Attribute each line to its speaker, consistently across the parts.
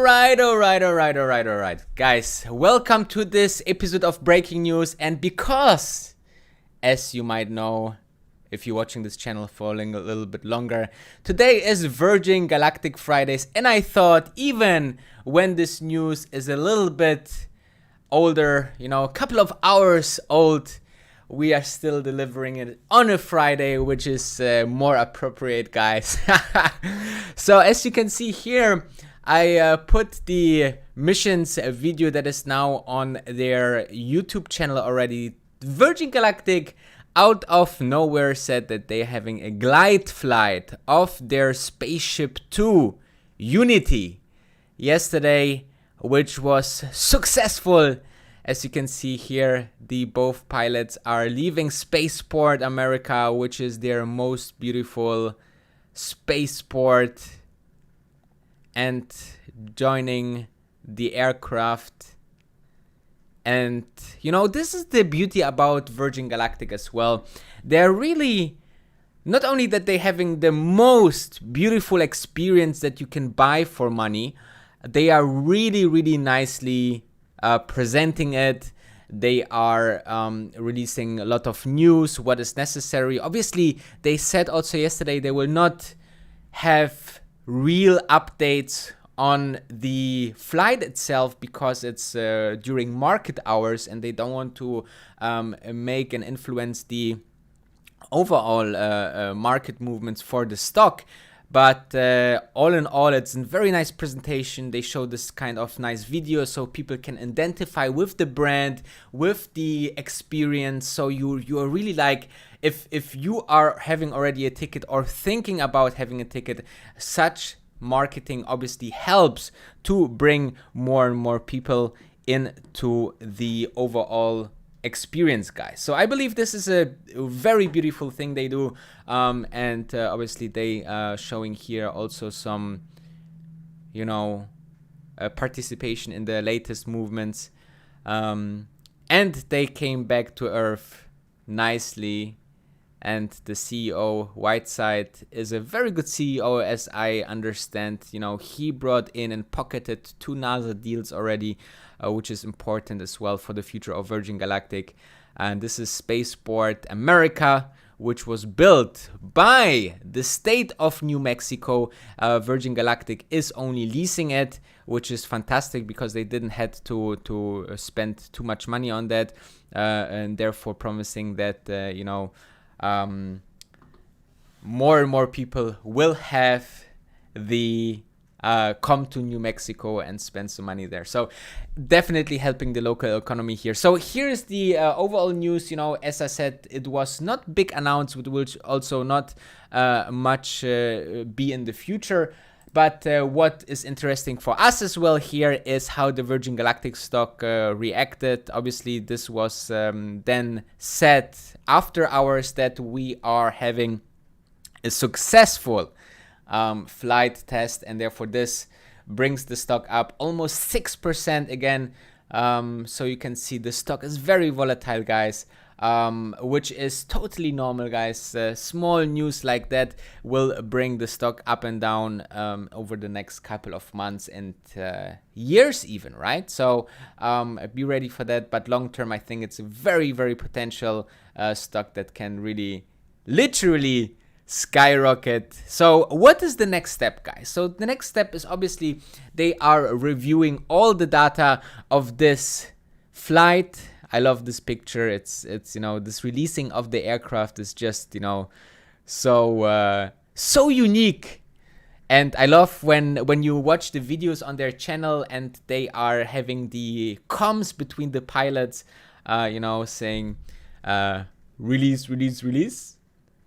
Speaker 1: All right. Guys, welcome to this episode of Breaking News. And because, as you might know, if you're watching this channel following a little bit longer, today is Virgin Galactic Fridays. And I thought even when this news is a little bit older, a couple of hours old, we are still delivering it on a Friday, which is more appropriate, guys. So as you can see here, I put the missions video that is now on their YouTube channel already. Virgin Galactic out of nowhere said that they're having a glide flight of their spaceship to Unity yesterday, which was successful. As you can see here, the both pilots are leaving Spaceport America, which is their most beautiful spaceport, and joining the aircraft. And this is the beauty about Virgin Galactic as well. They're really, not only that they're having the most beautiful experience that you can buy for money, they are really nicely presenting it. They are releasing a lot of news, what is necessary. Obviously, they said also yesterday they will not have real updates on the flight itself because it's during market hours and they don't want to make and influence the overall market movements for the stock. But all in all, it's a very nice presentation. They show this kind of nice video so people can identify with the brand, with the experience. So you are really like, if you are having already a ticket or thinking about having a ticket, such marketing obviously helps to bring more and more people into the overall experience, guys. So I believe this is a very beautiful thing they do, and obviously they showing here also some participation in the latest movements, and they came back to earth nicely. And the CEO, Whiteside, is a very good CEO, as I understand. He brought in and pocketed 2 NASA deals already, which is important as well for the future of Virgin Galactic. And this is Spaceport America, which was built by the state of New Mexico. Virgin Galactic is only leasing it, which is fantastic because they didn't have to spend too much money on that, and therefore promising that more and more people will have the come to New Mexico and spend some money there. So definitely helping the local economy here. So here is the overall news. As I said, it was not big announcement, which also not much be in the future. But what is interesting for us as well here is how the Virgin Galactic stock reacted. Obviously, this was then said after hours that we are having a successful flight test, and therefore this brings the stock up almost 6% again. So you can see the stock is very volatile, guys. Which is totally normal, guys. Small news like that will bring the stock up and down over the next couple of months and years even, right? So be ready for that. But long term, I think it's a very potential stock that can really literally skyrocket. So what is the next step, guys? So the next step is obviously they are reviewing all the data of this flight. I love this picture. It's this releasing of the aircraft is just so unique, and I love when you watch the videos on their channel and they are having the comms between the pilots, saying release.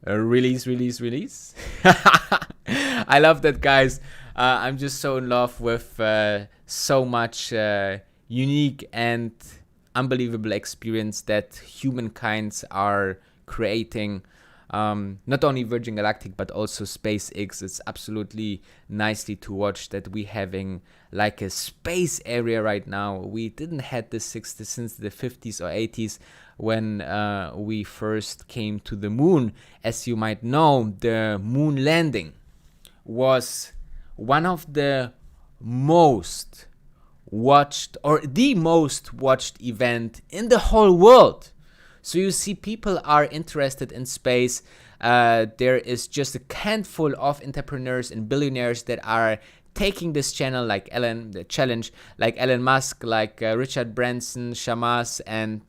Speaker 1: I love that, guys. I'm just so in love with so much unique and unbelievable experience that humankinds are creating. Not only Virgin Galactic but also SpaceX. It's absolutely nicely to watch that we having like a space area right now. We didn't had this since the 50s or 80s when we first came to the moon. As you might know, the moon landing was one of the most watched, or the most watched event in the whole world. So you see, people are interested in space. There is just a handful of entrepreneurs and billionaires that are taking this channel, like the challenge, like Elon Musk, like Richard Branson, Shamas, and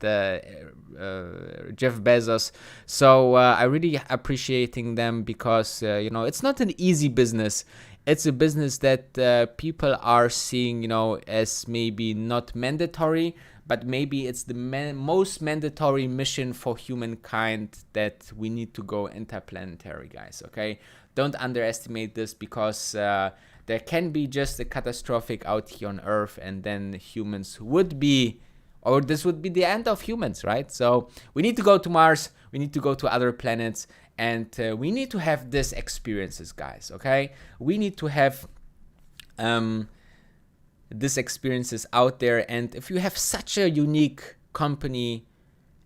Speaker 1: Jeff Bezos. So I really appreciating them, because it's not an easy business. It's a business that people are seeing, as maybe not mandatory, but maybe it's the most mandatory mission for humankind, that we need to go interplanetary, guys. Okay, don't underestimate this, because there can be just a catastrophic out here on Earth, and then humans would be, or this would be the end of humans, right? So we need to go to Mars, we need to go to other planets, and we need to have these experiences, guys. Okay, we need to have these experiences out there. And if you have such a unique company,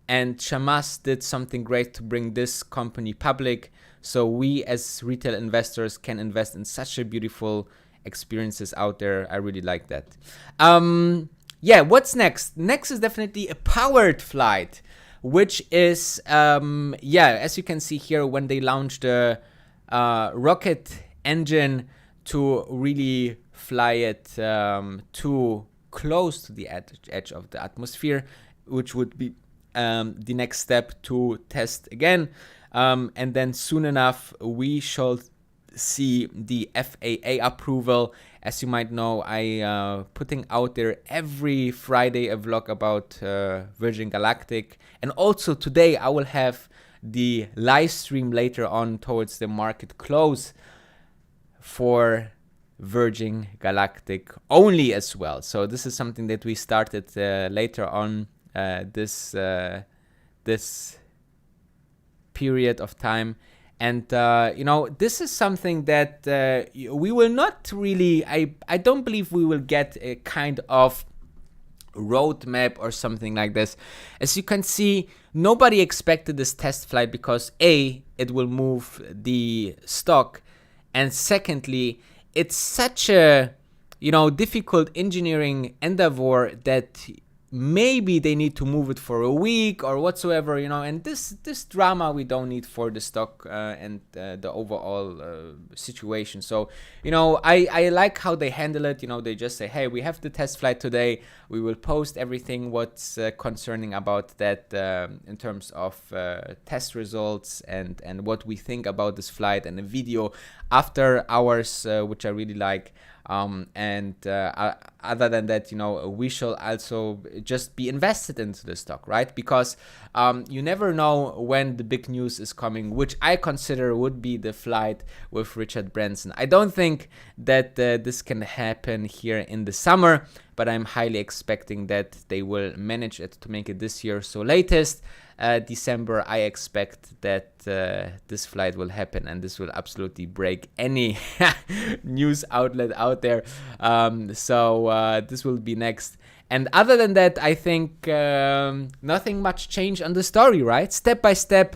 Speaker 1: and Shamas did something great to bring this company public, so we as retail investors can invest in such a beautiful experiences out there. I really like that. Yeah, what's next? Next is definitely a powered flight, which is, as you can see here, when they launched the rocket engine to really fly it too close to the edge of the atmosphere, which would be the next step to test again. And then soon enough, we shall see the FAA approval. As you might know, I putting out there every Friday a vlog about Virgin Galactic. And also today I will have the live stream later on towards the market close for Virgin Galactic only as well. So this is something that we started later on this period of time. And this is something that we will not really, I don't believe we will get a kind of roadmap or something like this. As you can see, nobody expected this test flight, because A, it will move the stock, and secondly, it's such a difficult engineering endeavor that maybe they need to move it for a week or whatsoever, and this drama we don't need for the stock and the overall situation. So I like how they handle it. They just say, hey, we have the test flight today, we will post everything what's concerning about that in terms of test results and what we think about this flight, and a video after hours, which I really like. Other than that, we shall also just be invested into the stock, right? Because you never know when the big news is coming, which I consider would be the flight with Richard Branson. I don't think that this can happen here in the summer, but I'm highly expecting that they will manage it to make it this year. So latest December, I expect that this flight will happen, and this will absolutely break any news outlet out there. So this will be next. And other than that, I think nothing much changed on the story, right? Step by step,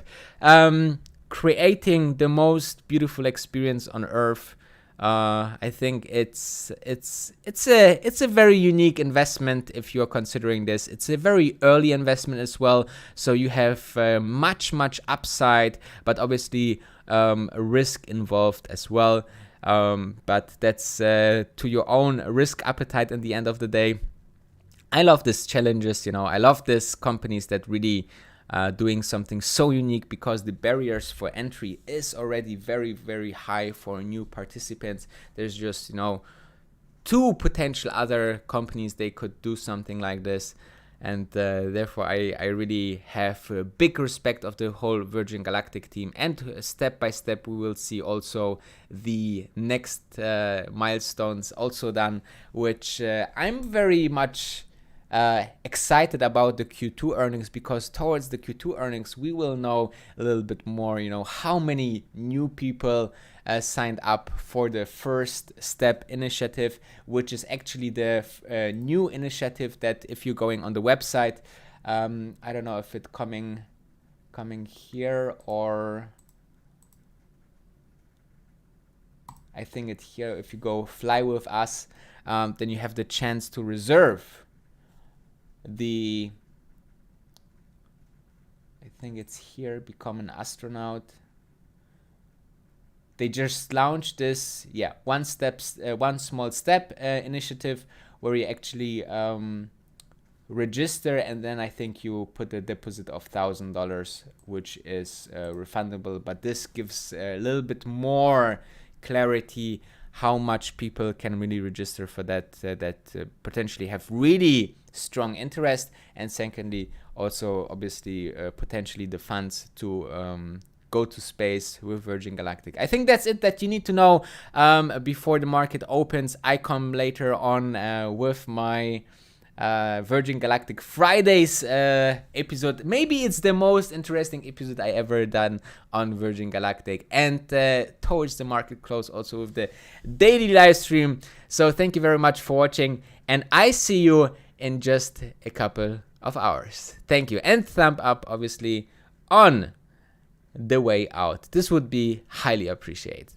Speaker 1: creating the most beautiful experience on Earth. I think it's a very unique investment if you're considering this. It's a very early investment as well, so you have much upside, but obviously risk involved as well. But that's to your own risk appetite at the end of the day. I love these challenges, I love these companies that really doing something so unique, because the barriers for entry is already very, very high for new participants. There's just, two potential other companies they could do something like this. And therefore, I really have a big respect of the whole Virgin Galactic team. And step by step, we will see also the next milestones also done, which I'm very much excited about the Q2 earnings, because towards the Q2 earnings we will know a little bit more, how many new people signed up for the first step initiative, which is actually the new initiative that if you're going on the website, I don't know if it's coming here, or I think it's here. If you go fly with us, then you have the chance to reserve the, I think it's here, become an astronaut. They just launched this, one small step initiative where you actually register, and then I think you put a deposit of $1,000, which is refundable. But this gives a little bit more clarity how much people can really register for that, potentially have really strong interest, and secondly, also obviously potentially the funds to go to space with Virgin Galactic. I think that's it that you need to know before the market opens. I come later on with my Virgin Galactic Fridays episode. Maybe it's the most interesting episode I ever done on Virgin Galactic, and towards the market close also with the daily live stream. So thank you very much for watching, and I see you in just a couple of hours. Thank you, and thumb up obviously on the way out. This would be highly appreciated.